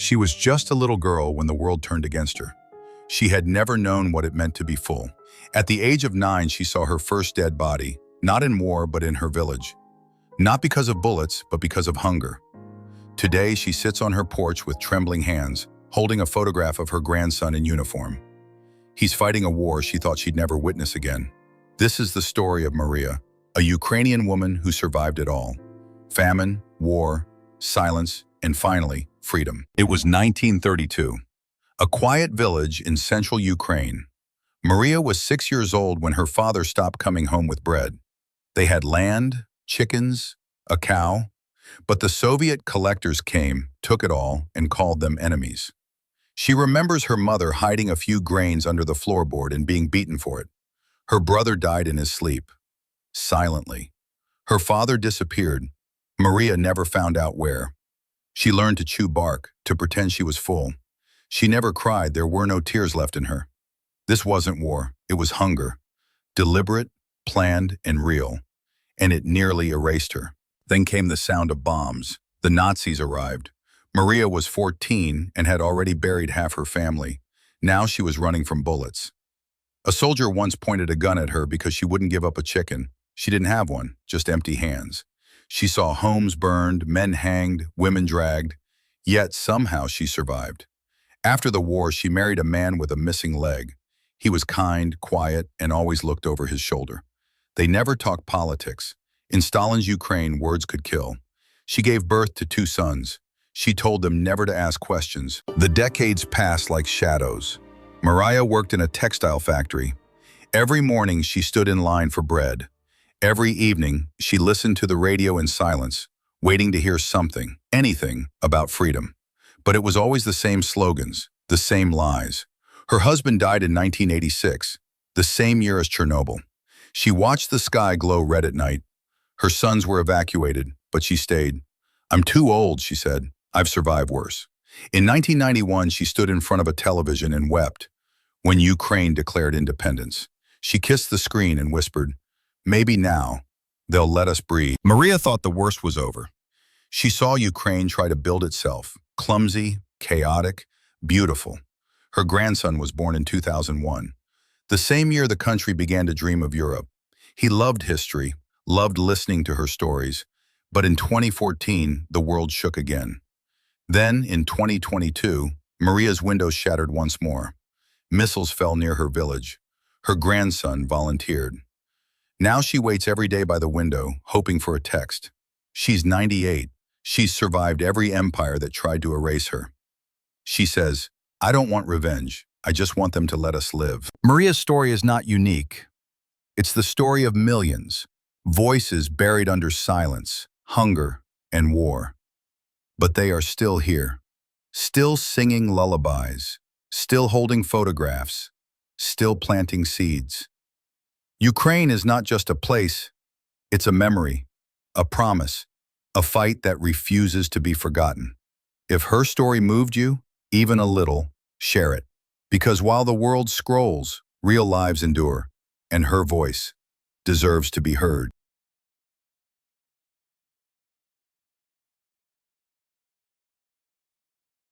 She was just a little girl when the world turned against her. She had never known what it meant to be full. At the age of 9, she saw her first dead body, not in war, but in her village. Not because of bullets, but because of hunger. Today, she sits on her porch with trembling hands, holding a photograph of her grandson in uniform. He's fighting a war she thought she'd never witness again. This is the story of Maria, a Ukrainian woman who survived it all. Famine, war, silence, and finally, freedom. It was 1932. A quiet village in central Ukraine. Maria was 6 years old when her father stopped coming home with bread. They had land, chickens, a cow, but the Soviet collectors came, took it all, and called them enemies. She remembers her mother hiding a few grains under the floorboard and being beaten for it. Her brother died in his sleep, silently. Her father disappeared. Maria never found out where. She learned to chew bark, to pretend she was full. She never cried, there were no tears left in her. This wasn't war, it was hunger. Deliberate, planned, and real. And it nearly erased her. Then came the sound of bombs. The Nazis arrived. Maria was 14 and had already buried half her family. Now she was running from bullets. A soldier once pointed a gun at her because she wouldn't give up a chicken. She didn't have one, just empty hands. She saw homes burned, men hanged, women dragged. Yet somehow she survived. After the war, she married a man with a missing leg. He was kind, quiet, and always looked over his shoulder. They never talked politics. In Stalin's Ukraine, words could kill. She gave birth to 2 sons. She told them never to ask questions. The decades passed like shadows. Maria worked in a textile factory. Every morning she stood in line for bread. Every evening she listened to the radio in silence, waiting to hear something, anything, about freedom. But it was always the same slogans, the same lies. Her husband died in 1986, the same year as Chernobyl. She watched the sky glow red at night. Her sons were evacuated, but she stayed. "I'm too old," she said. "I've survived worse." In 1991, she stood in front of a television and wept when Ukraine declared independence. She kissed the screen and whispered, "Maybe now they'll let us breathe." Maria thought the worst was over. She saw Ukraine try to build itself, clumsy, chaotic, beautiful. Her grandson was born in 2001. The same year the country began to dream of Europe. He loved history, loved listening to her stories. But in 2014, the world shook again. Then, in 2022, Maria's windows shattered once more. Missiles fell near her village. Her grandson volunteered. Now she waits every day by the window, hoping for a text. She's 98. She's survived every empire that tried to erase her. She says, "I don't want revenge. I just want them to let us live." Maria's story is not unique. It's the story of millions, voices buried under silence, hunger, and war. But they are still here, still singing lullabies, still holding photographs, still planting seeds. Ukraine is not just a place, it's a memory, a promise, a fight that refuses to be forgotten. If her story moved you, even a little, share it. Because while the world scrolls, real lives endure, and her voice deserves to be heard.